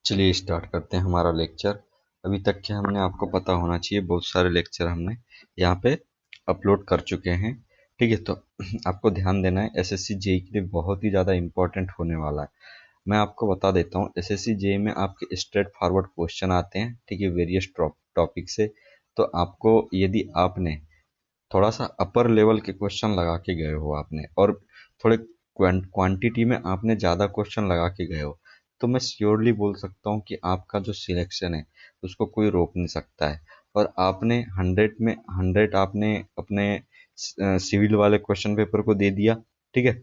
चलिए स्टार्ट करते हैं हमारा लेक्चर। अभी तक के हमने आपको पता होना चाहिए बहुत सारे लेक्चर हमने यहाँ पे अपलोड कर चुके हैं। ठीक है, तो आपको ध्यान देना है, एसएससी जेई के लिए बहुत ही ज़्यादा इंपॉर्टेंट होने वाला है। मैं आपको बता देता हूँ, एसएससी जेई में आपके स्ट्रेट फॉरवर्ड क्वेश्चन आते हैं, ठीक है, वेरियस टॉपिक से। तो आपको यदि आपने थोड़ा सा अपर लेवल के क्वेश्चन लगा के गए हो आपने, और थोड़े क्वांटिटी में आपने ज़्यादा क्वेश्चन लगा के गए हो, तो मैं श्योरली बोल सकता हूँ कि आपका जो सिलेक्शन है उसको कोई रोक नहीं सकता है। और आपने 100 में 100 आपने अपने सिविल वाले क्वेश्चन पेपर को दे दिया। ठीक है,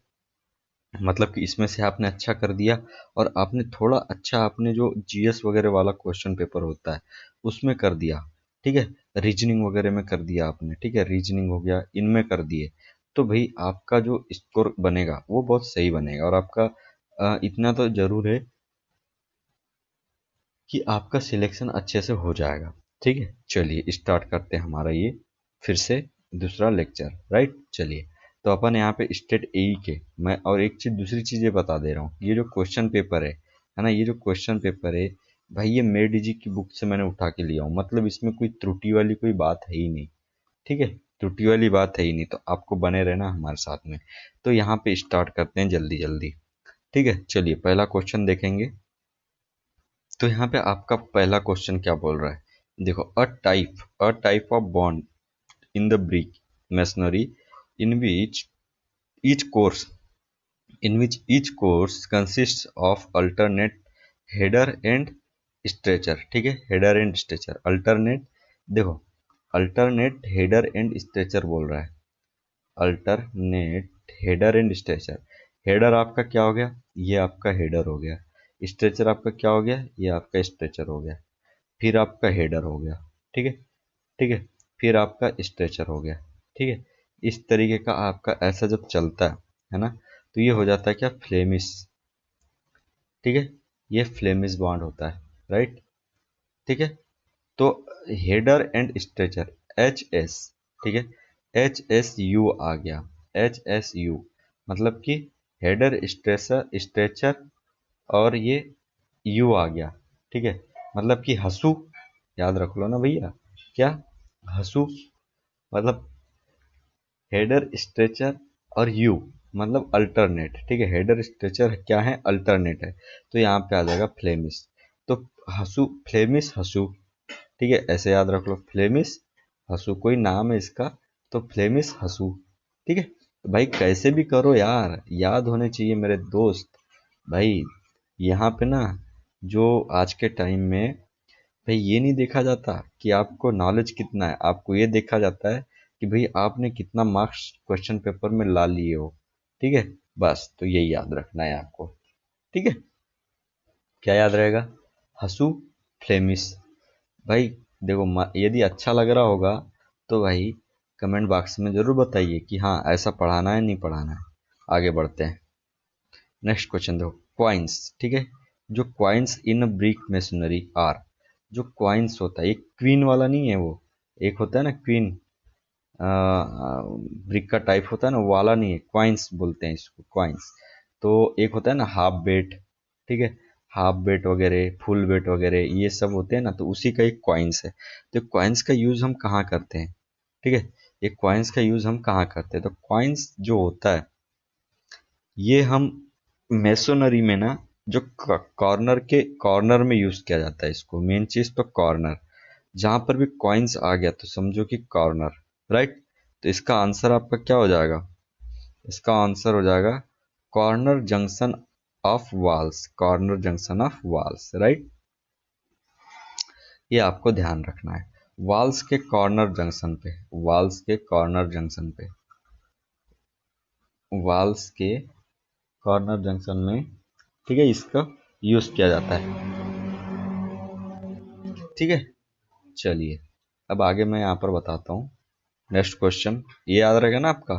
मतलब कि इसमें से आपने अच्छा कर दिया, और आपने थोड़ा अच्छा आपने जो जीएस वगैरह वाला क्वेश्चन पेपर होता है उसमें कर दिया। ठीक है, रीजनिंग वगैरह में कर दिया आपने, ठीक है, रीजनिंग हो गया, इनमें कर दिए, तो भाई आपका जो स्कोर बनेगा वो बहुत सही बनेगा। और आपका इतना तो जरूर है कि आपका सिलेक्शन अच्छे से हो जाएगा। ठीक है, चलिए स्टार्ट करते हैं हमारा ये फिर से दूसरा लेक्चर। राइट, चलिए। तो अपन यहाँ पे स्टेट एई के, मैं और एक चीज दूसरी चीजें बता दे रहा हूँ। ये जो क्वेश्चन पेपर है ना, ये जो क्वेश्चन पेपर है भाई, ये मेड जी की बुक से मैंने उठा के लिया हूँ, मतलब इसमें कोई त्रुटि वाली कोई बात है ही नहीं। ठीक है, त्रुटि वाली बात है ही नहीं, तो आपको बने रहना हमारे साथ में। तो यहाँ पे स्टार्ट करते हैं जल्दी जल्दी। ठीक है, चलिए पहला क्वेश्चन देखेंगे। तो यहाँ पे आपका पहला क्वेश्चन क्या बोल रहा है, देखो, a type of bond in the brick masonry in which each course each course consists of alternate header and stretcher। ठीक है, हेडर एंड स्ट्रेचर अल्टरनेट, देखो, अल्टरनेट हेडर एंड स्ट्रेचर बोल रहा है। Alternate header and stretcher, header आपका क्या हो गया, ये आपका हेडर हो गया। स्ट्रेचर आपका क्या हो गया, ये आपका स्ट्रेचर हो गया। फिर आपका हेडर हो गया। ठीक है, ठीक है, फिर आपका स्ट्रेचर हो गया। ठीक है, इस तरीके का आपका ऐसा जब चलता है ना, तो ये हो जाता है क्या, फ्लेमिश। ठीक है, ये फ्लेमिश बॉन्ड होता है। राइट, ठीक है। तो header and stretcher H S, ठीक है, एच एस यू आ गया। एच एस यू मतलब कि हेडर स्ट्रेचर स्ट्रेचर, और ये यू आ गया। ठीक है, मतलब कि हसू, याद रख लो ना भैया, क्या, हसू, मतलब हेडर स्ट्रेचर और यू मतलब अल्टरनेट। ठीक है, हेडर स्ट्रेचर क्या है, अल्टरनेट है, तो यहाँ पे आ जाएगा फ्लेमिश। तो हसू, फ्लेमिश हसू, ठीक है, ऐसे याद रख लो, फ्लेमिश हसू कोई नाम है इसका, तो फ्लेमिश हसू। ठीक है, तो भाई कैसे भी करो यार, याद होने चाहिए मेरे दोस्त। भाई यहाँ पे ना, जो आज के टाइम में भाई ये नहीं देखा जाता कि आपको नॉलेज कितना है, आपको ये देखा जाता है कि भाई आपने कितना मार्क्स क्वेश्चन पेपर में ला लिए हो। ठीक है, बस तो यही याद रखना है आपको। ठीक है, क्या याद रहेगा, हसू, फ्लेमिश। भाई देखो, यदि अच्छा लग रहा होगा तो भाई कमेंट बॉक्स में जरूर बताइए कि हाँ ऐसा पढ़ाना है नहीं पढ़ाना है। आगे बढ़ते हैं, नेक्स्ट क्वेश्चन देखो, क्वाइंस। ठीक है, जो quoins in brick masonry are, जो क्वाइंस होता है, एक क्वीन वाला नहीं है वो, एक होता है ना क्वीन, ब्रिक का टाइप होता है ना, वो वाला नहीं है, क्वाइंस बोलते हैं इसको, क्वाइंस। तो एक होता है ना हाफ बेट, ठीक है, हाफ बेट वगैरह, फुल बेट वगैरह, ये सब होते हैं ना, तो उसी का एक क्वाइंस है। तो क्वाइंस का यूज हम कहाँ करते हैं, ठीक है, ये क्वाइंस का यूज हम कहाँ करते हैं, तो क्वाइंस जो होता है ये हम मेसोनरी में ना, जो कॉर्नर के कॉर्नर में यूज किया जाता है इसको, मेन चीज तो कॉर्नर, जहां पर भी कॉइन्स आ गया तो समझो कि कॉर्नर। राइट, तो इसका आंसर आपका क्या हो जाएगा, इसका आंसर हो जाएगा corner junction of walls, corner junction of walls. Right, ये आपको ध्यान रखना है, वॉल्स के कॉर्नर जंक्शन पे, वॉल्स के कॉर्नर जंक्शन पे, वॉल्स के कॉर्नर जंक्शन में, ठीक है, इसका यूज किया जाता है। ठीक है, चलिए अब आगे मैं यहाँ पर बताता हूँ नेक्स्ट क्वेश्चन, ये याद रहेगा ना आपका,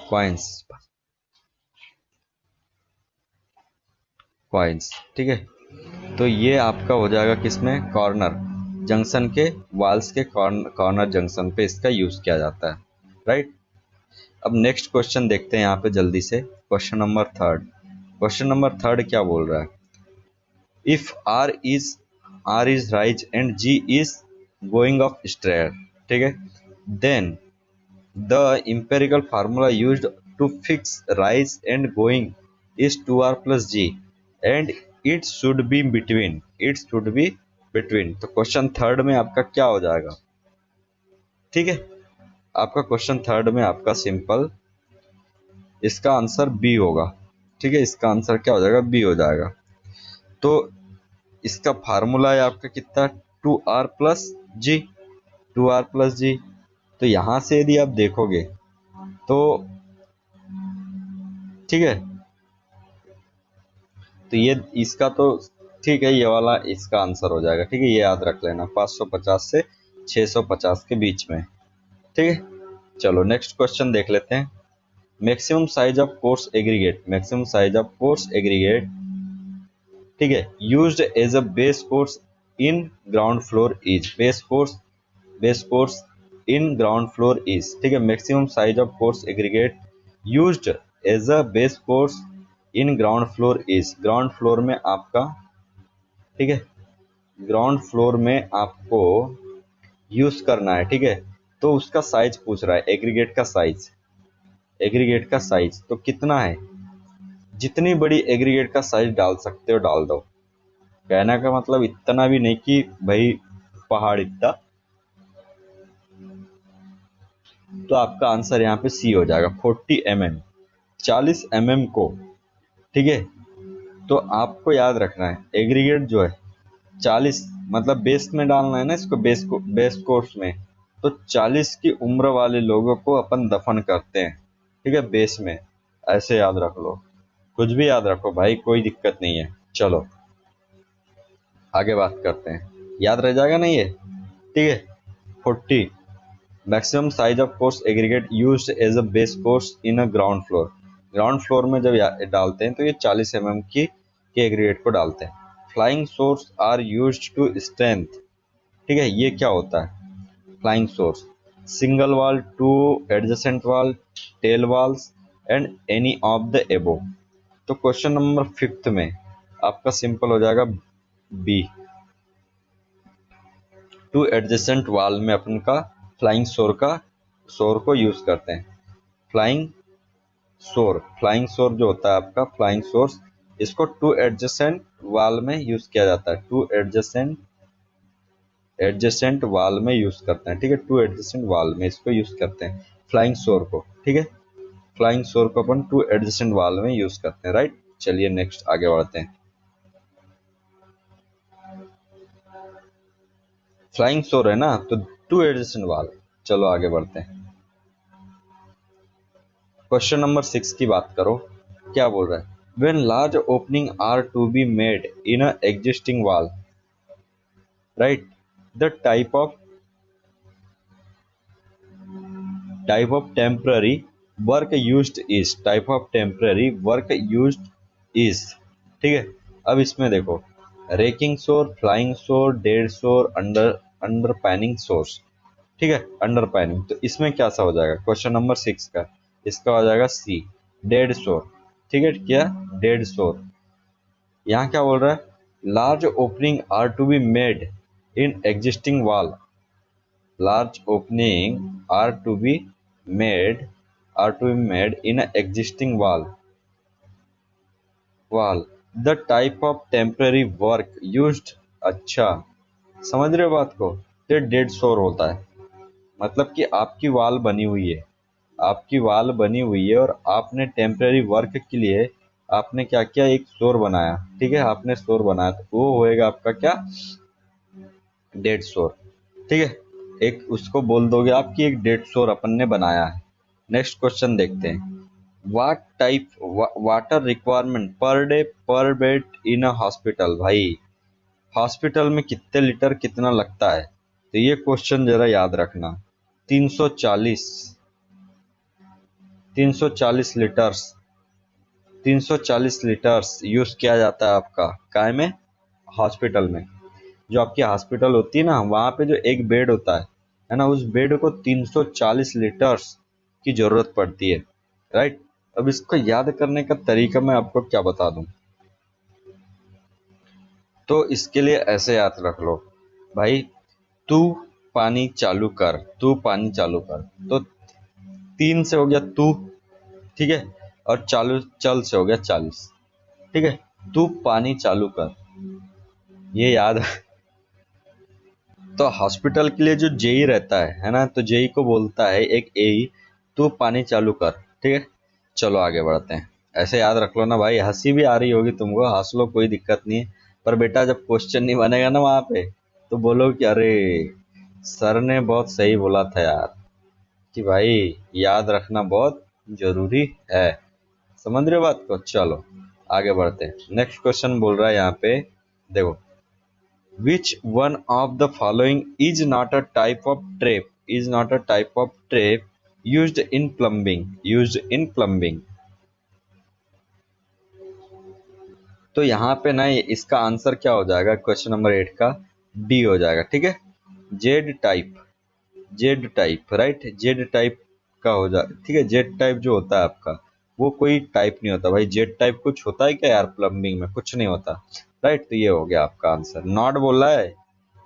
क्वाइंस, क्वाइंस। ठीक है, तो ये आपका हो जाएगा किसमें, कॉर्नर जंक्शन के, वॉल्स के कॉर्नर जंक्शन पे इसका यूज किया जाता है। राइट, अब नेक्स्ट क्वेश्चन देखते हैं यहाँ पे जल्दी से, question number third. Question number third क्या बोल रहा है, if R is rise and G is going of straight, ठीक है, then the empirical formula used to fix rise and going is 2r plus g and it should be between। तो question third में आपका क्या हो जाएगा, ठीक है, आपका क्वेश्चन थर्ड में आपका सिंपल इसका आंसर बी होगा, ठीक है, इसका आंसर क्या हो जाएगा, बी हो जाएगा। तो इसका फार्मूला है आपका कितना, 2r+g, 2r+g। तो यहां से यदि आप देखोगे तो ठीक है, तो ये इसका तो ठीक है, ये वाला इसका आंसर हो जाएगा, ठीक है, ये याद रख लेना 550 से 650 के बीच में, ठीक है। चलो नेक्स्ट क्वेश्चन देख लेते हैं। Maximum size of coarse aggregate, maximum size of coarse aggregate, ठीक है, used as a base course in ground floor is, base course in ground floor is, ठीक है, maximum size of coarse aggregate used as a base course in ground floor is, ground floor में आपका, ठीक है, ground floor में आपको use करना है, ठीक है, तो उसका साइज पूछ रहा है, एग्रीगेट का साइज, एग्रीगेट का साइज तो कितना है, जितनी बड़ी एग्रीगेट का साइज डाल सकते हो डाल दो, कहने का मतलब इतना भी नहीं कि भाई पहाड़ इतना। तो आपका आंसर यहाँ पे सी हो जाएगा, 40 mm, 40 mm को, ठीक है। तो आपको याद रखना है एग्रीगेट जो है 40 मतलब बेस में डालना है ना इसको, बेस कोर्स में, तो 40 की उम्र वाले लोगों को अपन दफन करते हैं, ठीक है, बेस में, ऐसे याद रख लो, कुछ भी याद रखो भाई, कोई दिक्कत नहीं है। चलो आगे बात करते हैं, याद रह जाएगा ना ये, ठीक है। 40 maximum size of coarse aggregate used as a base course in a ground floor, ground floor में जब डालते हैं तो ये 40 mm की एग्रीगेट को डालते हैं। Flying shores are used to strength, ठीक है, ये क्या होता है flying shores, single wall, two adjacent wall, tall walls and any of the above. तो क्वेश्चन नंबर 5 में आपका सिंपल हो जाएगा बी, टू एडजेसेंट वॉल में अपन का फ्लाइंग सोर को यूज करते हैं। फ्लाइंग सोर जो होता है आपका फ्लाइंग सोर्स, इसको टू एडजेसेंट वॉल में यूज किया जाता है, टू एडजेसेंट वॉल में यूज करते हैं, ठीक है, टू एडजेसेंट वॉल में इसको यूज करते हैं फ्लाइंग सोर को, ठीक है, फ्लाइंग सोर को अपन टू एडजेसेंट वॉल में यूज करते हैं, राइट। चलिए नेक्स्ट आगे बढ़ते हैं। फ्लाइंग सोर है ना, तो टू एडजेसेंट वॉल। चलो आगे बढ़ते हैं, क्वेश्चन नंबर 6 की बात करो, क्या बोल रहा है, when large opening are to be made in a existing wall, right, the type of temporary work used is, type of temporary work used is, ठीक है। अब इसमें देखो, रेकिंग सोर, फ्लाइंग सोर, डेड सोर, अंडर पैनिंग सोर्स, ठीक है, अंडर पैनिंग। तो इसमें क्या सा हो जाएगा क्वेश्चन नंबर 6 का, इसका हो जाएगा सी, डेड सोर, ठीक है, क्या डेड सोर। यहाँ क्या बोल रहा है, large opening are to be made in existing wall, large opening are to be made in an existing wall, the type of temporary work used, अच्छा समझ रहे हो बात को, ये डेड सोर होता है, मतलब कि आपकी वॉल बनी हुई है, आपकी वॉल बनी हुई है और आपने टेम्पररी वर्क के लिए आपने क्या किया, एक शोर बनाया, ठीक है, आपने शोर बनाया, तो वो होएगा आपका क्या, डेड शोर, ठीक है, एक उसको बोल दोगे आप कि एक डेड शोर अपन ने बनाया है। नेक्स्ट क्वेश्चन देखते हैं, what type water requirement per day पर बेड इन अ हॉस्पिटल, भाई हॉस्पिटल में कितने लीटर कितना लगता है, तो ये क्वेश्चन जरा याद रखना, 340 340 लीटर्स, 340 लीटर्स यूज किया जाता है आपका काय में, हॉस्पिटल में। जो आपकी हॉस्पिटल होती है ना, वहां पे जो एक बेड होता है ना, उस बेड को 340 लीटर्स की जरूरत पड़ती है, राइट। अब इसको याद करने का तरीका मैं आपको क्या बता दूं, तो इसके लिए ऐसे याद रख लो भाई, तू पानी चालू कर, तू पानी चालू कर, तो 3 से हो गया तू, ठीक है, और चालू चल से हो गया 40, ठीक है। तू पानी चालू कर, ये याद। तो हॉस्पिटल के लिए जो जेई रहता है ना, तो जेई को बोलता है एक एई, तू पानी चालू कर, ठीक है। चलो आगे बढ़ते हैं। ऐसे याद रख लो ना भाई, हंसी भी आ रही होगी तुमको, हंस लो, कोई दिक्कत नहीं है। पर बेटा जब क्वेश्चन नहीं बनेगा ना वहां पे, तो बोलो कि अरे सर ने बहुत सही बोला था यार, कि भाई याद रखना बहुत जरूरी है। समझ रहे हो बात को? चलो आगे बढ़ते हैं। नेक्स्ट क्वेश्चन बोल रहा है यहाँ पे, देखो, which one of the following is not a type of trap, is not a type of trap used in plumbing, used in plumbing? तो यहाँ पे ना इसका आंसर क्या हो जाएगा क्वेश्चन नंबर 8 का? डी हो जाएगा, ठीक है। Z type, Z type, right, Z type का हो जा, ठीक है। जेड टाइप जो होता है आपका, वो कोई टाइप नहीं होता भाई। जेड टाइप कुछ होता है क्या यार? प्लम्बिंग में कुछ नहीं होता, राइट। तो ये हो गया आपका आंसर। नॉट बोला है,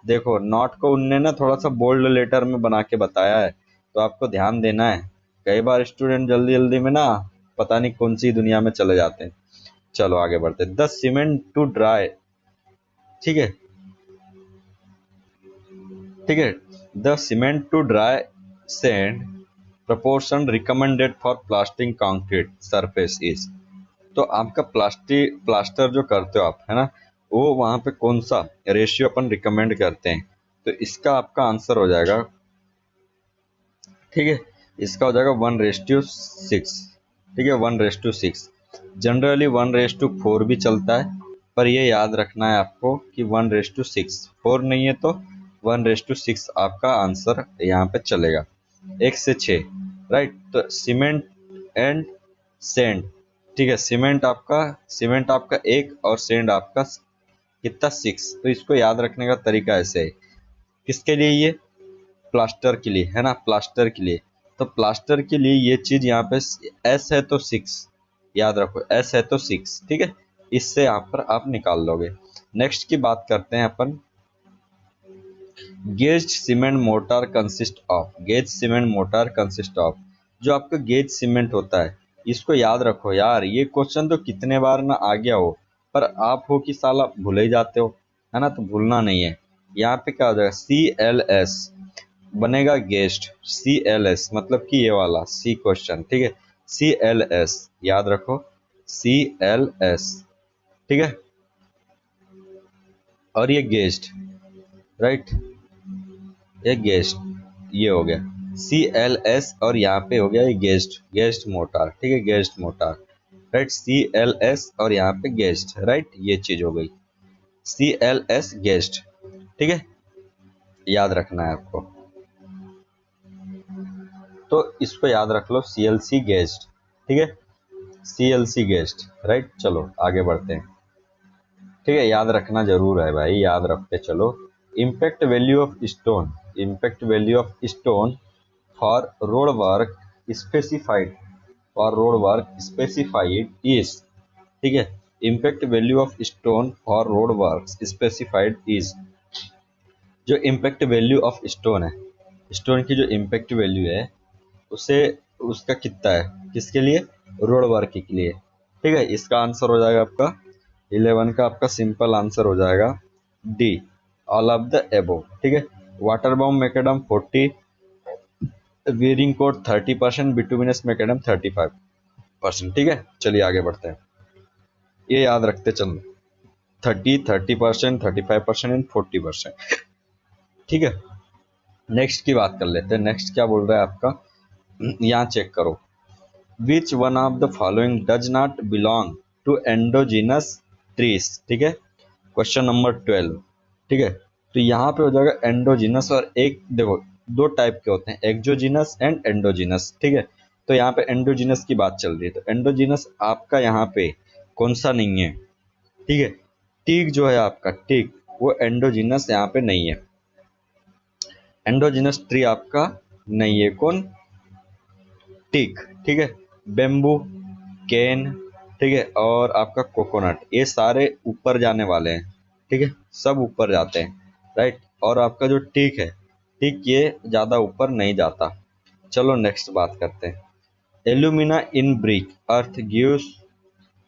देखो नॉट को उनने ना थोड़ा सा बोल्ड लेटर में बना के बताया है, तो आपको ध्यान देना है। कई बार स्टूडेंट जल्दी जल्दी में ना पता नहीं कौन सी दुनिया में चले जाते हैं। चलो आगे बढ़ते। द सीमेंट टू ड्राई, ठीक है, ठीक है। The cement to dry sand proportion recommended for plastering concrete surface is, तो आपका प्लास्टर जो करते हो आप, है ना, वो वहां पे कौन सा रेशियो अपन रिकमेंड करते हैं? तो इसका आपका आंसर हो जाएगा, ठीक है, इसका हो जाएगा 1:6, ठीक है, 1:6। जनरली 1:4 भी चलता है, पर ये याद रखना है आपको कि 1:6, 4 नहीं है तो 1:6 आपका आंसर यहाँ पे चलेगा। 1 से 6, राइट। तो सीमेंट एंड सेंड, ठीक है, सीमेंट आपका 1 और सेंड आपका कितना? 6। तो इसको याद रखने का तरीका ऐसे है, किसके लिए? ये प्लास्टर के लिए, है ना, प्लास्टर के लिए। तो प्लास्टर के लिए ये चीज यहाँ पे एस है तो 6, याद रखो, एस है तो 6, ठीक है। इससे यहाँ पर आप निकाल लोगे। नेक्स्ट की बात करते हैं अपन। Gauge cement mortar consist of, gauge cement mortar consist of, जो आपका गेज सीमेंट होता है, इसको याद रखो यार। ये क्वेश्चन तो कितने बार ना आ गया हो, पर आप हो कि साला भूल ही जाते हो, है ना, तो भूलना नहीं है। यहाँ पे क्या हो जाएगा? CLS बनेगा गेस्ट, CLS मतलब कि ये वाला सी क्वेश्चन, ठीक है, CLS याद रखो, CLS, ठीक है। और ये गेस्ट, राइट, ये गेस्ट, ये हो गया CLS, और यहाँ पे हो गया ये गेस्ट, गेस्ट मोटार, ठीक है, गेस्ट मोटार, राइट, CLS और यहाँ पे गेस्ट, राइट, ये चीज हो गई CLS गेस्ट, ठीक है, याद रखना है आपको। तो इसको याद रख लो, CLC गेस्ट, ठीक है, CLC गेस्ट, राइट। चलो आगे बढ़ते हैं, ठीक है, याद रखना जरूर है भाई, याद रखते चलो। Impact value of stone, impact value of stone for road work specified, for road work specified is, ठीक है, impact value of stone for road work specified is, जो इम्पैक्ट वैल्यू ऑफ स्टोन है, स्टोन की जो impact value है, उसे उसका कितना है, किसके लिए? रोड वर्क के लिए, ठीक है। इसका आंसर हो जाएगा आपका 11 का, आपका सिंपल आंसर हो जाएगा डी, ऑल ऑफ द एबो, ठीक है। Water bomb macadam 40, wearing code 30%, bituminous macadam 35%, ठीक है। चलिए आगे बढ़ते हैं, ये याद रखते चलो, 30% 35% एंड 40%, ठीक है। नेक्स्ट की बात कर लेते हैं। नेक्स्ट क्या बोल रहा है आपका, यहाँ चेक करो, which one of the following does not belong to endogenous trees, ठीक है, क्वेश्चन नंबर 12, ठीक है। तो यहाँ पे हो जाएगा एंडोजीनस, और एक देखो दो टाइप के होते हैं, एक्सोजीनस एंड एंडोजीनस, ठीक है। तो यहाँ पे एंडोजीनस की बात चल रही है, तो एंडोजीनस आपका यहाँ पे कौन सा नहीं है, ठीक है, टीक जो है आपका, टीक, वो एंडोजीनस यहाँ पे नहीं है, एंडोजीनस ट्री आपका नहीं है, कौन? टीक, ठीक है। बेम्बू, केन, ठीक है, और आपका कोकोनट, ये सारे ऊपर जाने वाले हैं, ठीक है, सब ऊपर जाते हैं, राइट। और आपका जो टिक है, टिक ये ज़्यादा ऊपर नहीं जाता। चलो नेक्स्ट बात करते हैं। Alumina in brick earth gives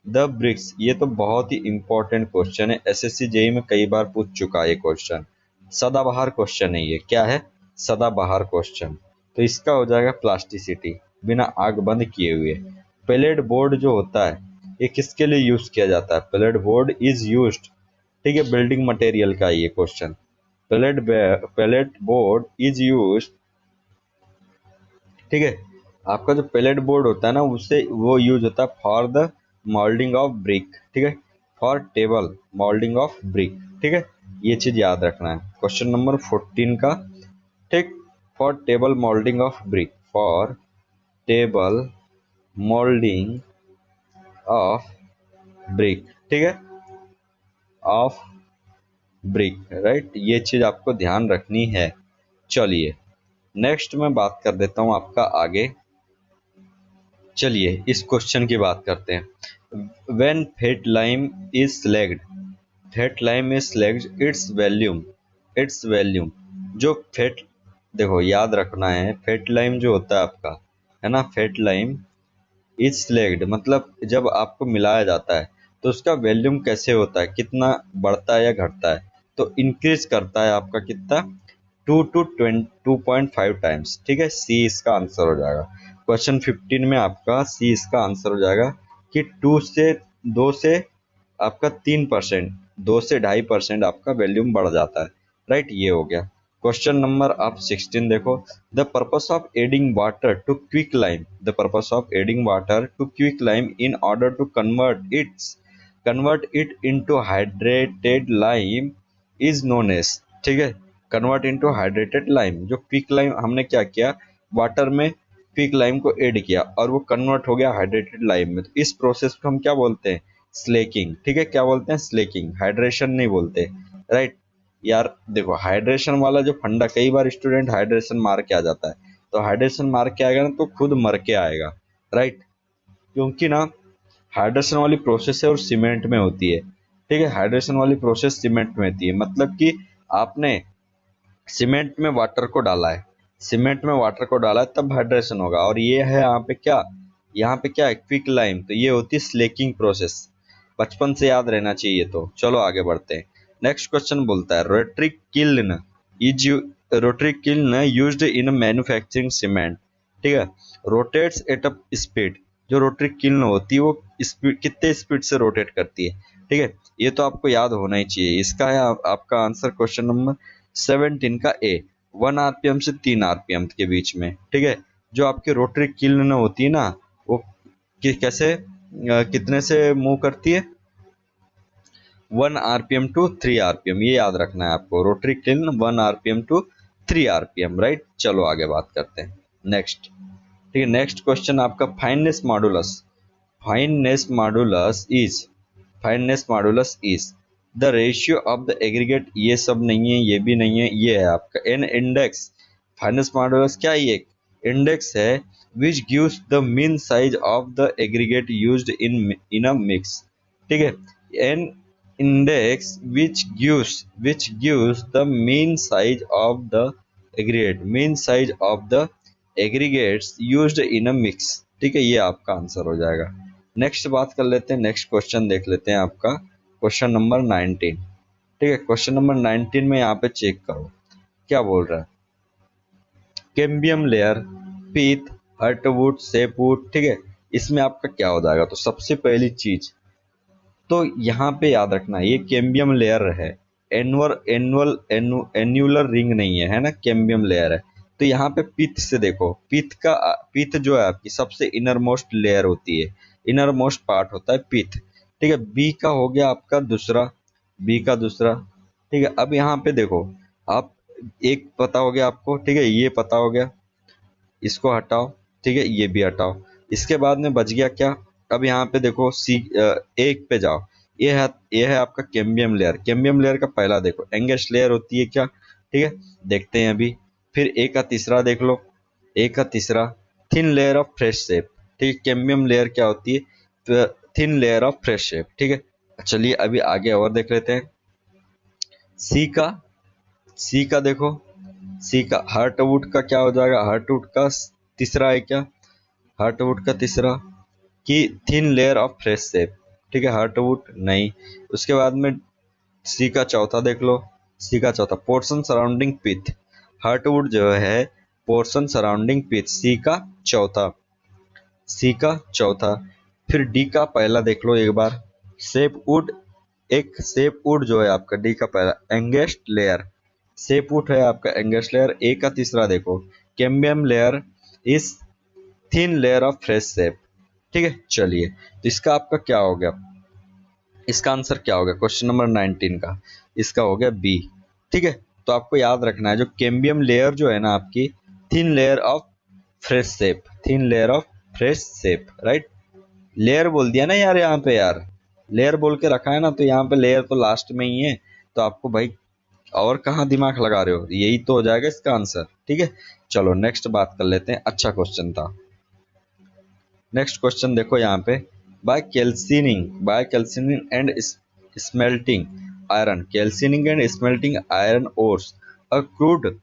the bricks. ये तो बहुत ही इंपॉर्टेंट क्वेश्चन है, एसएससी जेई में कई बार पूछ चुका है ये क्वेश्चन। सदाबहार क्वेश्चन है ये। क्या है? सदाबहार क्वेश्चन। तो इसका हो जाएगा प्लास्टिसिटी, बिना आग बंद किए हुए। पेलेट बोर्ड जो होता है ये किसके लिए यूज किया जाता है? पेलेट बोर्ड इज यूज्ड, ठीक है, बिल्डिंग मटेरियल का ये question. Pallet board is used, ठीक है। आपका जो पेलेट बोर्ड होता है ना, उससे वो यूज होता है for the moulding of brick, ठीक है, for table moulding of brick, ठीक है। ये चीज याद रखना है क्वेश्चन नंबर 14 का, ठीक। For table moulding of brick, for table moulding of brick, ठीक है, ऑफ ब्रिक, राइट। ये चीज आपको ध्यान रखनी है। चलिए नेक्स्ट मैं बात कर देता हूं आपका आगे। चलिए इस क्वेश्चन की बात करते हैं। When fat lime is slaked, fat lime is slaked its volume, जो फेट, देखो याद रखना है, फेट लाइम जो होता है आपका, है ना, फेट लाइम इज स्लैग्ड मतलब जब आपको मिलाया जाता है तो उसका वैल्यूम कैसे होता है, कितना बढ़ता है या घटता है? तो इंक्रीज करता है आपका कितना, 2 to 2.5 टाइम्स, ठीक है। सी इसका आंसर हो जाएगा। क्वेश्चन 15 में आपका सी इसका आंसर हो जाएगा कि 2 से आपका 3%, 2 से 2.5% आपका वैल्यूम बढ़ जाता है, राइट। ये हो गया। क्वेश्चन नंबर आप 16 देखो। The purpose of adding water to quick lime, the purpose of adding water to quick lime in order to convert it into hydrated lime is known as, ठीक है, कन्वर्ट इनटू हाइड्रेटेड लाइम। जो quick lime हमने क्या किया, water में quick lime को add किया और वो कन्वर्ट हो गया हाइड्रेटेड लाइम में, तो इस प्रोसेस को हम क्या बोलते हैं? स्लेकिंग, ठीक है। क्या बोलते हैं? स्लेकिंग, हाइड्रेशन नहीं बोलते, राइट। यार देखो हाइड्रेशन वाला जो फंडा, कई बार स्टूडेंट हाइड्रेशन मार के आ जाता है, तो हाइड्रेशन मार के आएगा ना तो खुद मर के आएगा, राइट। क्योंकि ना हाइड्रेशन वाली प्रोसेस है और सीमेंट में होती है, ठीक है, हाइड्रेशन वाली प्रोसेस सीमेंट में होती है। मतलब कि आपने सीमेंट में वाटर को डाला है, सीमेंट में वाटर को डाला है तब हाइड्रेशन होगा। और ये है यहाँ पे क्या, यहाँ पे क्या है? Quick lime. तो ये होती है स्लेकिंग प्रोसेस, बचपन से याद रहना चाहिए। तो चलो आगे बढ़ते हैं। नेक्स्ट क्वेश्चन बोलता है rotary kiln used in manufacturing cement, ठीक है, रोटेट्स एट अ स्पीड। जो रोटरी किल्न होती है वो स्पीड, कितने स्पीड से रोटेट करती है, ठीक है। ये तो आपको याद होना ही चाहिए। इसका है आपका आंसर क्वेश्चन नंबर 17 का ए, 1 आरपीएम से 3 आरपीएम के बीच में, ठीक है। जो आपकी रोटरी किल्न होती है ना, वो कैसे कितने से मूव करती है? 1 आरपीएम टू 3 आरपीएम, ये याद रखना है आपको। Rotary kiln 1 RPM to 3 RPM, right. चलो आगे बात करते हैं नेक्स्ट, ठीक है। नेक्स्ट क्वेश्चन आपका fineness modulus, fineness modulus is fineness modulus is the ratio of the aggregate. ये सब नहीं है, ये भी नहीं है, ये है आपका एन इंडेक्स। फाइननेस मॉडुलस क्या है? ये इंडेक्स है which gives the mean size of the aggregate used in a mix, ठीक है। An index which gives the mean size of the aggregates used in a mix, ठीक है। ये आपका आंसर हो जाएगा। नेक्स्ट बात कर लेते हैं, नेक्स्ट क्वेश्चन देख लेते हैं आपका क्वेश्चन नंबर 19, ठीक है। क्वेश्चन नंबर 19 में यहाँ पे चेक करो क्या बोल रहा है। कैम्बियम लेयर, पीत, हर्टवुड, सेपवुड, ठीक है। इसमें आपका क्या हो जाएगा? तो सबसे पहली चीज तो यहाँ पे याद रखना ये कैम्बियम लेयर है, एन्युलर रिंग नहीं है, है ना, कैम्बियम लेयर है। तो यहाँ पे पिथ से देखो, पिथ जो है आपकी सबसे इनर मोस्ट लेयर होती है, इनर मोस्ट पार्ट होता है पिथ, ठीक है। बी का हो गया आपका दूसरा, बी का दूसरा, ठीक है। अब यहाँ पे देखो आप, एक पता हो गया आपको, ठीक है, ये पता हो गया, इसको हटाओ, ठीक है, ये भी हटाओ। इसके बाद में बच गया क्या? अब यहाँ पे देखो सी, एक पे जाओ, ये है आपका कैम्बियम लेयर। कैम्बियम लेयर का पहला देखो एंगेस्ट लेयर होती है क्या, ठीक है, देखते हैं अभी। फिर ए का तीसरा देख लो, ए का तीसरा thin layer of fresh shape, ठीक है। कैम्बियम लेयर क्या होती है? Thin layer of fresh shape, ठीक है। चलिए अभी आगे और देख लेते हैं। सी का सी का देखो, सी का हार्टवुड का क्या हो जाएगा, हार्टवुड का तीसरा है क्या, हार्टवुड का तीसरा कि thin layer of fresh sap, ठीक है, हार्टवुड नहीं। उसके बाद में सी का चौथा देख लो, सी का चौथा पोर्शन सराउंडिंग पिथ, हार्टवुड जो है पोर्शन सराउंडिंग पिथ, सी का चौथा, सी का चौथा। फिर डी का पहला देख लो एक बार, सेपवुड, एक सेपवुड जो है आपका डी का पहला एंगेस्ट लेयर, सेपवुड है आपका एंगेस्ट लेयर। ए का तीसरा देखो cambium layer is thin layer of fresh sap, ठीक है। चलिए तो इसका आपका क्या हो गया, इसका आंसर क्या हो गया क्वेश्चन नंबर 19 का, इसका हो गया बी, ठीक है। तो आपको याद रखना है जो कैम्बियम लेयर जो है ना आपकी thin layer of fresh shape, thin layer of fresh shape, right. Layer बोल दिया ना यार, यहाँ पे यार लेयर बोल के रखा है ना, तो यहाँ पे लेयर तो लास्ट में ही है, तो आपको भाई और कहाँ दिमाग लगा रहे हो, यही तो हो जाएगा इसका आंसर, ठीक है। चलो नेक्स्ट बात कर लेते हैं, अच्छा क्वेश्चन था। नेक्स्ट क्वेश्चन देखो यहाँ पे, by calcining and smelting iron, calcining and smelting iron ores a crude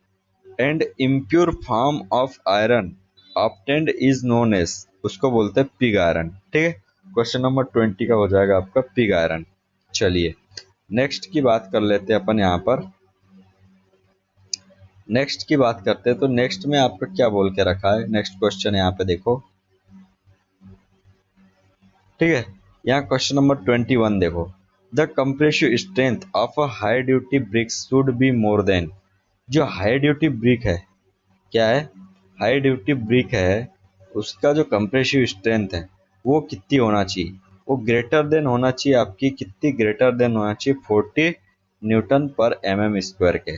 and impure form of iron obtained is known as, उसको बोलते हैं पिग आयरन, ठीक है। क्वेश्चन नंबर 20 का हो जाएगा आपका पिग आयरन। चलिए नेक्स्ट की बात कर लेते हैं अपन यहाँ पर, नेक्स्ट की बात करते हैं। तो नेक्स्ट में आपका क्या बोल के रखा है, नेक्स्ट क्वेश्चन यहाँ पे देखो, ठीक है। यहाँ क्वेश्चन नंबर 21 देखो, the compressive strength of a high duty brick should be more than, जो हाई ड्यूटी ब्रिक है, क्या है, हाई ड्यूटी ब्रिक है, उसका जो कंप्रेसिव स्ट्रेंथ है वो कितनी होना चाहिए, वो ग्रेटर देन होना चाहिए आपकी, कितनी ग्रेटर देन होना चाहिए, 40 न्यूटन पर एम स्क्वायर के,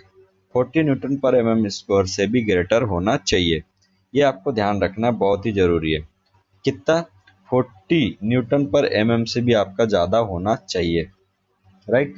40 न्यूटन पर एम स्क्वायर से भी ग्रेटर होना चाहिए, ये आपको ध्यान रखना बहुत ही जरूरी है। कितना, 40 न्यूटन पर एम से भी आपका ज़्यादा होना चाहिए, राइट,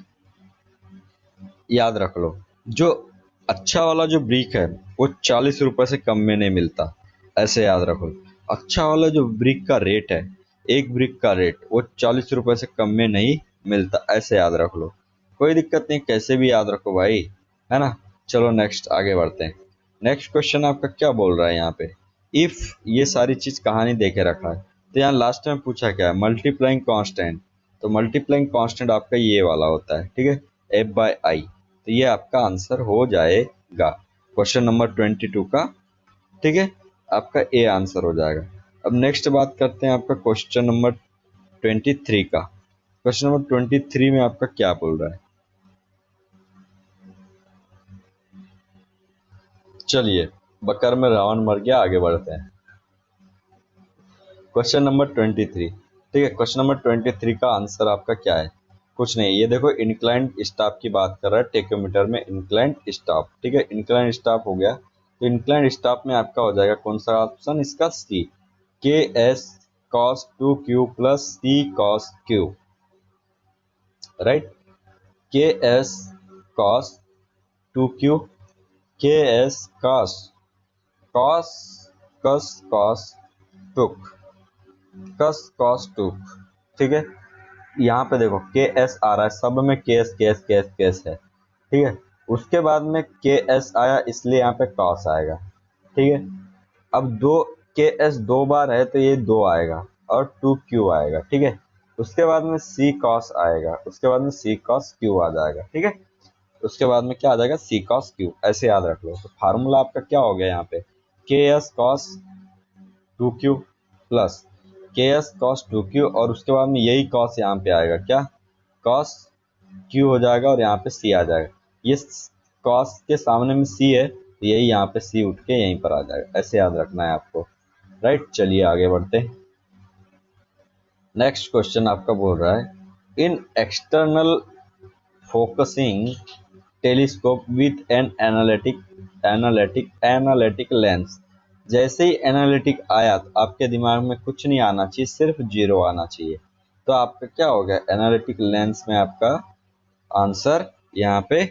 याद रख लो। जो अच्छा वाला जो ब्रिक है वो 40 रुपए से कम में नहीं मिलता, ऐसे याद रखो। अच्छा वाला जो ब्रिक का रेट है, एक ब्रिक का रेट वो 40 रुपए से कम में नहीं मिलता, ऐसे याद रख लो। कोई दिक्कत नहीं, कैसे भी याद रखो भाई, है ना। चलो नेक्स्ट आगे बढ़ते हैं। नेक्स्ट क्वेश्चन आपका क्या बोल रहा है यहाँ पे, इफ ये सारी चीज कहानी देके रखा है, तो यहाँ लास्ट में पूछा क्या है, मल्टीप्लाइंग कांस्टेंट, तो मल्टीप्लाइंग कांस्टेंट आपका ये वाला होता है, ठीक है, एफ बाई आई, तो ये आपका आंसर हो जाएगा क्वेश्चन नंबर 22 का, ठीक है, आपका ए आंसर हो जाएगा। अब नेक्स्ट बात करते हैं आपका क्वेश्चन नंबर 23 का, क्वेश्चन नंबर 23 में आपका क्या बोल रहा है, चलिए बकर में रावण मर गया, आगे बढ़ते हैं। क्वेश्चन नंबर 23, ठीक है, क्वेश्चन नंबर 23 का आंसर आपका क्या है, कुछ नहीं, ये देखो इंक्लाइंड स्टाफ की बात कर रहा है, टेकोमीटर में इंक्लाइंड स्टाफ, ठीक है, इंक्लाइंड स्टाफ हो गया, तो इंक्लाइंड स्टाफ में आपका हो जाएगा कौन सा ऑप्शन, इसका सी, के एस कॉस 2 क्यू प्लस सी कॉस क्यू, राइट, के एस कॉस 2 क्यू, के एस कॉस, कॉस कस कॉस टुक, कस कॉस टुक, ठीक है। यहाँ पे देखो के एस आ रहा है, सब में के एस के एस के एस के एस है, ठीक है। उसके बाद में के एस आया इसलिए यहाँ पे कॉस आएगा, ठीक है। अब दो के एस 2 बार है तो ये 2 आएगा और 2 क्यू आएगा, ठीक है। उसके बाद में सी कॉस आएगा, उसके बाद में सी कॉस क्यू आ जाएगा, ठीक है। उसके बाद में क्या आ जाएगा, सी कॉस क्यू, ऐसे याद रख लो। तो फार्मूला आपका क्या हो गया यहाँ पे, के एस कॉस 2 क्यू प्लस के एस कॉस 2 क्यू, और उसके बाद में यही कॉस यहाँ पे आएगा, क्या, कॉस क्यू हो जाएगा, और यहाँ पे सी आ जाएगा, ये कॉस के सामने में सी है तो यही यहाँ पे सी उठ के यहीं पर आ जाएगा, ऐसे याद रखना है आपको, राइट। चलिए आगे बढ़ते हैं। नेक्स्ट क्वेश्चन आपका बोल रहा है, इन external focusing telescope with an analytic lens, जैसे ही एनालिटिक आया तो आपके दिमाग में कुछ नहीं आना चाहिए, सिर्फ जीरो आना चाहिए, तो आपका क्या हो गया, एनालिटिक लेंस में आपका आंसर यहाँ पे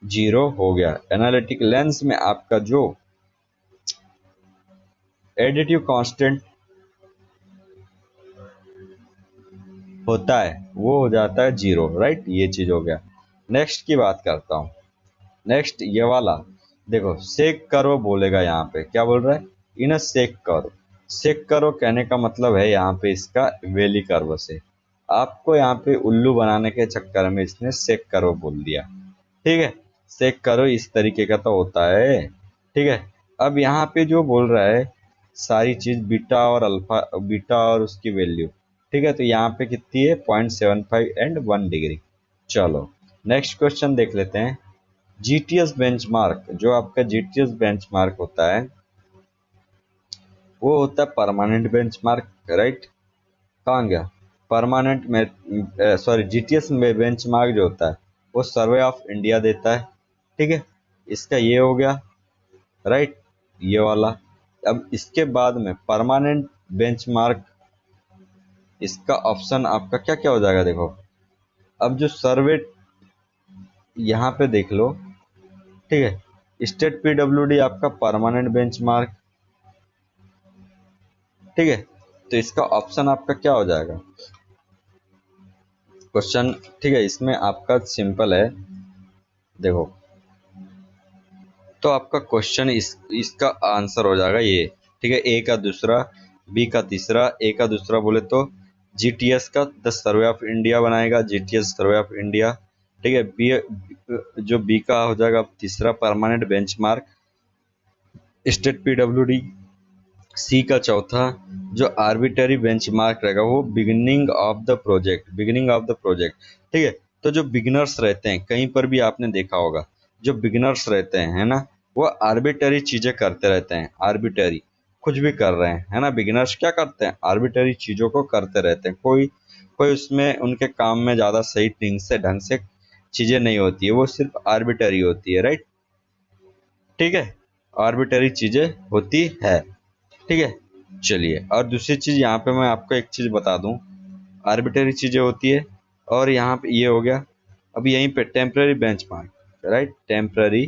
जीरो हो गया। एनालिटिक लेंस में आपका जो एडिटिव कांस्टेंट होता है वो हो जाता है जीरो, राइट, ये चीज हो गया। नेक्स्ट की बात करता हूँ। नेक्स्ट ये वाला देखो, सेक करो बोलेगा यहाँ पे, क्या बोल रहा है, इन सेक करो। सेक करो कहने का मतलब है यहाँ पे इसका वेली कर्व से, आपको यहाँ पे उल्लू बनाने के चक्कर में इसने सेक करो बोल दिया। ठीक है, सेक करो इस तरीके का तो होता है। ठीक है, अब यहाँ पे जो बोल रहा है सारी चीज बीटा और अल्फा, बीटा और उसकी वैल्यू। ठीक है, तो यहाँ पे कितनी है, 0.75 एंड 1 डिग्री। चलो नेक्स्ट क्वेश्चन देख लेते हैं। जीटीएस बेंचमार्क, जो आपका जीटीएस बेंचमार्क होता है वो होता है परमानेंट बेंचमार्क, राइट। कहाँ गया, परमानेंट में, सॉरी जीटीएस में बेंचमार्क जो होता है वो सर्वे ऑफ इंडिया देता है। ठीक है, इसका ये हो गया, राइट, ये वाला। अब इसके बाद में परमानेंट बेंचमार्क, इसका ऑप्शन आपका क्या क्या हो जाएगा देखो। अब जो सर्वे यहाँ पे देख लो, ठीक है, स्टेट पीडब्ल्यूडी आपका परमानेंट बेंचमार्क। ठीक है, तो इसका ऑप्शन आपका क्या हो जाएगा क्वेश्चन। ठीक है, इसमें आपका सिंपल है, देखो, तो आपका क्वेश्चन इसका आंसर हो जाएगा ये। ठीक है, ए का दूसरा, बी का तीसरा, ए का दूसरा बोले तो जीटीएस का द सर्वे ऑफ इंडिया बनाएगा, जीटीएस सर्वे ऑफ इंडिया। ठीक है, बी, जो बी का हो जाएगा तीसरा परमानेंट बेंचमार्क स्टेट पीडब्ल्यूडी। सी का चौथा जो आर्बिटरी बेंचमार्क रहेगा वो beginning of the project, beginning of the project. ठीक है, तो जो बिगिनर्स रहते हैं, कहीं पर भी आपने देखा होगा, जो बिगिनर्स रहते हैं, है ना, वो आर्बिटरी चीजें करते रहते हैं, आर्बिटरी कुछ भी कर रहे हैं, है ना। बिगिनर्स क्या करते हैं, आर्बिटरी चीजों को करते रहते हैं, कोई कोई उसमें उनके काम में ज्यादा सही ढंग से चीजें नहीं होती है, वो सिर्फ आर्बिटरी होती है, राइट। ठीक है, आर्बिटरी चीजें होती है। ठीक है, चलिए, और दूसरी चीज यहाँ पे मैं आपको एक चीज बता दूं, आर्बिटरी चीजें होती है और यहाँ पे ये हो गया। अब यहीं पे temporary benchmark, right, temporary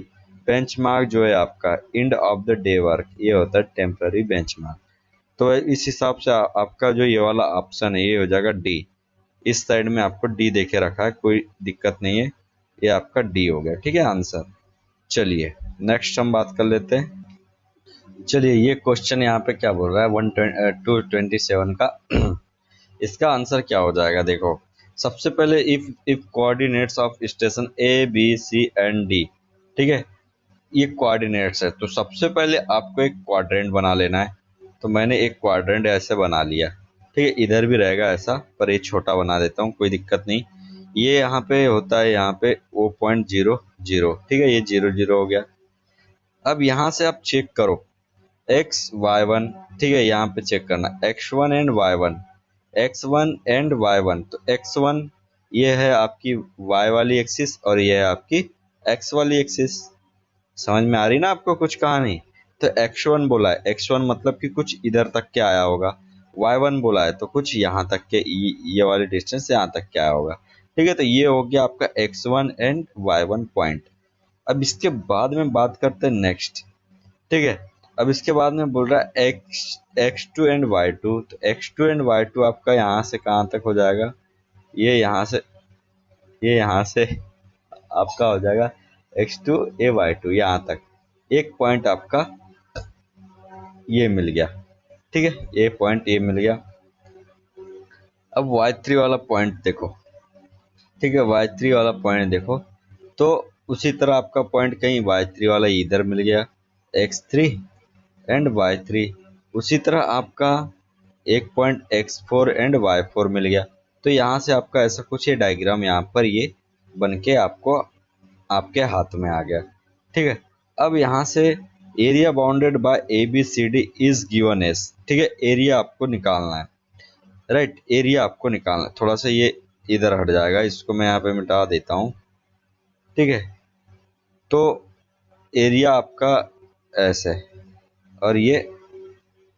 benchmark जो है आपका end of the day work, ये होता है टेम्पररी बेंचमार्क। तो इस हिसाब से आपका जो ये वाला ऑप्शन है ये हो जाएगा डी। इस साइड में आपको डी देखे रखा है, कोई दिक्कत नहीं है, ये आपका डी हो गया। ठीक है आंसर। चलिए नेक्स्ट हम बात कर लेते हैं। चलिए ये क्वेश्चन यहाँ पे क्या बोल रहा है, 227 का इसका आंसर क्या हो जाएगा देखो। सबसे पहले if coordinates of station A B C and D, ठीक है, ये कोऑर्डिनेट्स है, तो सबसे पहले आपको एक क्वाड्रेंट बना लेना है। तो मैंने एक क्वाड्रेंट ऐसे बना लिया। ठीक है, इधर भी रहेगा ऐसा, पर ये छोटा बना देता हूँ, कोई दिक्कत नहीं। ये यहाँ पे होता है, यहाँ पे वो 0.00, ठीक है, ये 0 0 हो गया। अब यहाँ से आप चेक करो एक्स वाई वन, ठीक है, यहाँ पे चेक करना x1 and y1, x1 and y1। तो x1 ये है आपकी y वाली एक्सिस और ये है आपकी x वाली एक्सिस। समझ में आ रही ना आपको कुछ कहानी। तो x1 बोला है, x1 मतलब कि कुछ इधर तक के आया होगा, y1 बोला है तो कुछ यहाँ तक के, ये वाली डिस्टेंस यहाँ तक के आया होगा। ठीक है, तो ये हो गया आपका x1 एंड y1 पॉइंट। अब इसके बाद में बात करते हैं नेक्स्ट। ठीक है, अब इसके बाद में बोल रहा है x2 एंड y2। तो x2 एंड y2 आपका यहाँ से कहाँ तक हो जाएगा, ये यहाँ से, ये यहाँ से आपका हो जाएगा x2 a y2 यहाँ तक। एक पॉइंट आपका ये मिल गया। ठीक है, ये पॉइंट ये मिल गया। अब y3 वाला पॉइंट देखो। ठीक है, y3 वाला पॉइंट देखो, तो उसी तरह आपका पॉइंट कहीं y3 वाला इधर मिल गया, x3 एंड y3। उसी तरह आपका एक पॉइंट x4 एंड y4 मिल गया। तो यहाँ से आपका ऐसा कुछ ये डायग्राम यहाँ पर ये बन के आपको आपके हाथ में आ गया। ठीक है, अब यहाँ से area bounded by A B C D is given as. ठीक है, एरिया आपको निकालना है, राइट, एरिया आपको निकालना है। थोड़ा सा ये इधर हट जाएगा, इसको मैं यहाँ पे मिटा देता हूँ। ठीक है, तो एरिया आपका ऐसे और ये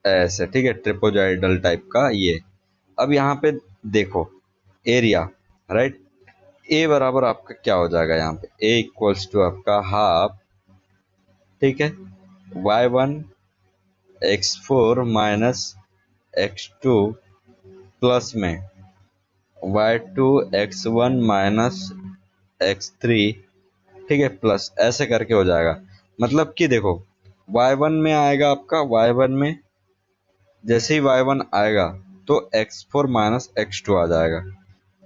ऐसे, ठीक है, ट्रिपोजाइडल टाइप का ये। अब यहाँ पे देखो एरिया, राइट, ए बराबर आपका क्या हो जाएगा, यहाँ पे ए इक्वल्स टू आपका हाफ, ठीक है, y1 x4 minus x2 plus में y2 x1 माइनस x3, ठीक है, प्लस ऐसे करके हो जाएगा। मतलब कि देखो y1 में आएगा आपका, y1 में जैसे ही y1 आएगा तो x4 माइनस x2 आ जाएगा।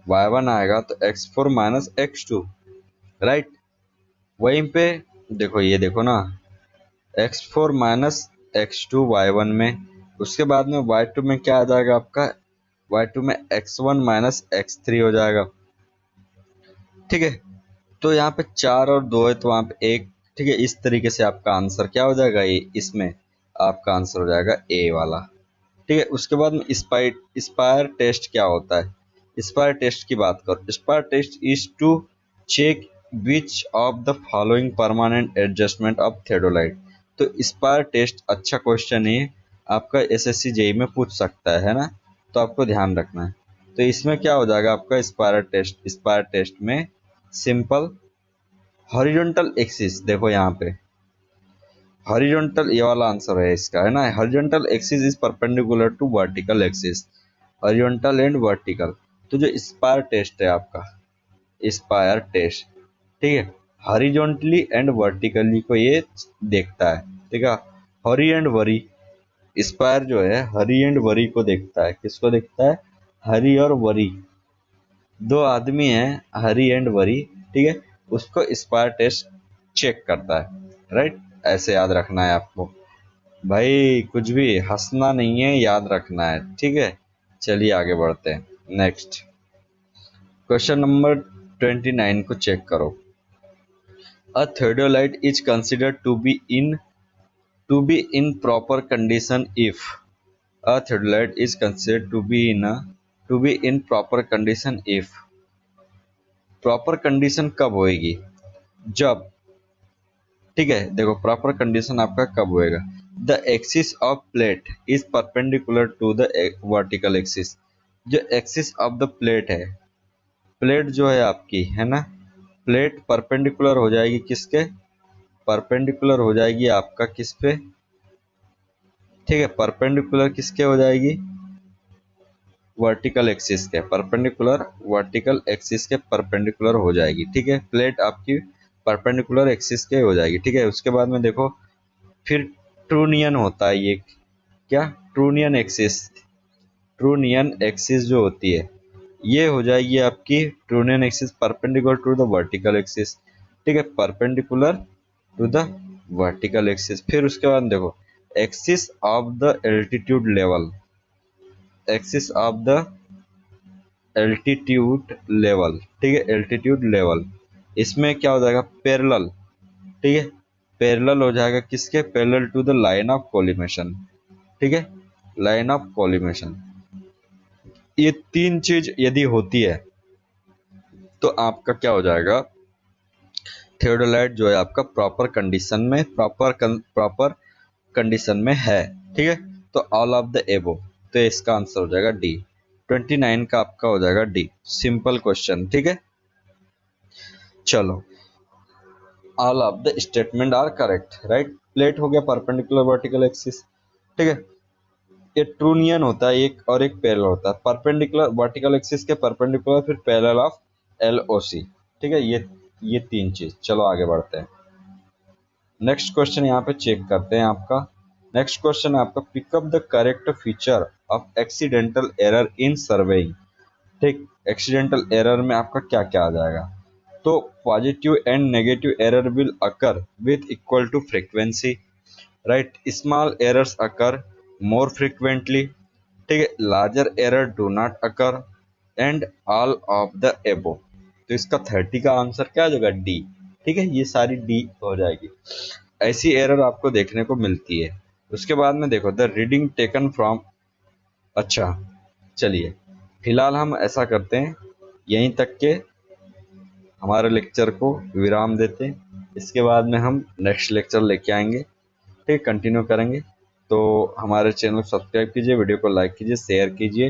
y1 आएगा तो x4 माइनस x2, राइट। वहीं पे देखो, ये देखो ना, x4 माइनस x2 y1 में, उसके बाद में y2 में क्या आ जाएगा आपका, y2 में x1 माइनस x3 हो जाएगा, ठीक है। तो यहाँ पे 4 और 2 है तो वहाँ पे 1, ठीक है। इस तरीके से आपका आंसर क्या हो जाएगा, ये इसमें आपका आंसर हो जाएगा ए वाला, ठीक है। उसके बाद में स्पायर टेस्ट क्या होता है। स्पायर टेस्ट की बात करो, spire test is to check which of the following permanent adjustment of theodolite. तो स्पायर टेस्ट अच्छा क्वेश्चन है, आपका एसएससी जेई में पूछ सकता है ना, तो आपको ध्यान रखना है। तो इसमें क्या हो जाएगा आपका स्पायर टेस्ट में सिंपल हॉरिजॉन्टल एक्सिस, देखो यहाँ पे हॉरिजॉन्टल, ये वाला आंसर है इसका, है ना। Horizontal axis is perpendicular to vertical axis, horizontal and vertical. तो जो स्पायर टेस्ट है आपका, स्पायर टेस्ट, ठीक है, हॉरिजॉन्टली एंड वर्टिकली को ये देखता है, ठीक है। हरी एंड वरी, स्पायर जो है हरी एंड वरी को देखता है। किसको देखता है, हरी और वरी, दो आदमी हैं हरी एंड वरी, ठीक है, उसको स्पायर टेस्ट चेक करता है, राइट। ऐसे याद रखना है आपको भाई, कुछ भी हंसना नहीं है, याद रखना है, ठीक है। चलिए आगे बढ़ते हैं। नेक्स्ट क्वेश्चन नंबर 29 को चेक करो। A theodolite is considered to be in proper condition if, a theodolite is considered to be in proper condition if, proper condition कब होएगी, जब, ठीक है। देखो प्रॉपर कंडीशन आपका कब होएगा, the axis of plate is perpendicular to the vertical axis. जो एक्सिस ऑफ द प्लेट है, प्लेट जो है आपकी, है ना, प्लेट परपेंडिकुलर हो जाएगी किसके, परपेंडिकुलर हो जाएगी आपका किस पे, ठीक है, परपेंडिकुलर किसके हो जाएगी, वर्टिकल एक्सिस के परपेंडिकुलर, वर्टिकल एक्सिस के परपेंडिकुलर हो जाएगी, ठीक है। प्लेट आपकी परपेंडिकुलर एक्सिस के हो जाएगी, ठीक है। उसके बाद में देखो फिर ट्रूनियन होता है, ये क्या, ट्रूनियन एक्सिस, ट्रूनियन एक्सिस जो होती है ये हो जाएगी आपकी trunnion axis perpendicular to the vertical axis, ठीक है, perpendicular to the vertical axis. फिर उसके बाद देखो axis of the altitude level, axis of the altitude level, ठीक है, एल्टीट्यूड लेवल, इसमें क्या हो जाएगा, पैरेलल, ठीक है, पैरेलल हो जाएगा किसके, parallel to the line of collimation, ठीक है, लाइन ऑफ कोलिमेशन। ये तीन चीज यदि होती है तो आपका क्या हो जाएगा, थियोडोलाइट जो है आपका प्रॉपर कंडीशन में, प्रॉपर कंडीशन में है, ठीक है। तो ऑल ऑफ द एबो, तो इसका आंसर हो जाएगा डी, 29 का आपका हो जाएगा डी, सिंपल क्वेश्चन, ठीक है। चलो all of the statement are correct, right. Plate हो गया परपेंडिकुलर वर्टिकल एक्सिस, ठीक है। ये ट्रूनियन होता है एक, और एक पैरेलल होता है, परपेंडिकुलर वर्टिकल एक्सिस के परपेंडिकुलर, फिर पैरेलल ऑफ एलओसी, ठीक है। ये तीन चीज। चलो आगे बढ़ते हैं। नेक्स्ट क्वेश्चन यहाँ पे चेक करते हैं आपका। नेक्स्ट क्वेश्चन है आपका, pick up the correct feature of accidental error in surveying, ठीक। एक्सीडेंटल एरर में आपका क्या क्या आ जाएगा, तो positive and negative error will occur with equal to frequency, right. Small errors occur more frequently, ठीक है। Larger error do not occur and all of the above. तो इसका 30 का आंसर क्या आ जाएगा, डी, ठीक है। ये सारी डी हो जाएगी। ऐसी एरर आपको देखने को मिलती है। उसके बाद में देखो द रीडिंग टेकन फ्रॉम, अच्छा चलिए फिलहाल हम ऐसा करते हैं, यहीं तक के हमारे लेक्चर को विराम देते हैं। इसके बाद में हम नेक्स्ट लेक्चर लेके आएंगे, ठीक, कंटिन्यू करेंगे। तो हमारे चैनल को सब्सक्राइब कीजिए, वीडियो को लाइक कीजिए, शेयर कीजिए।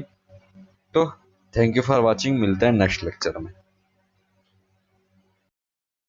तो थैंक यू फॉर वॉचिंग, मिलते हैं नेक्स्ट लेक्चर में।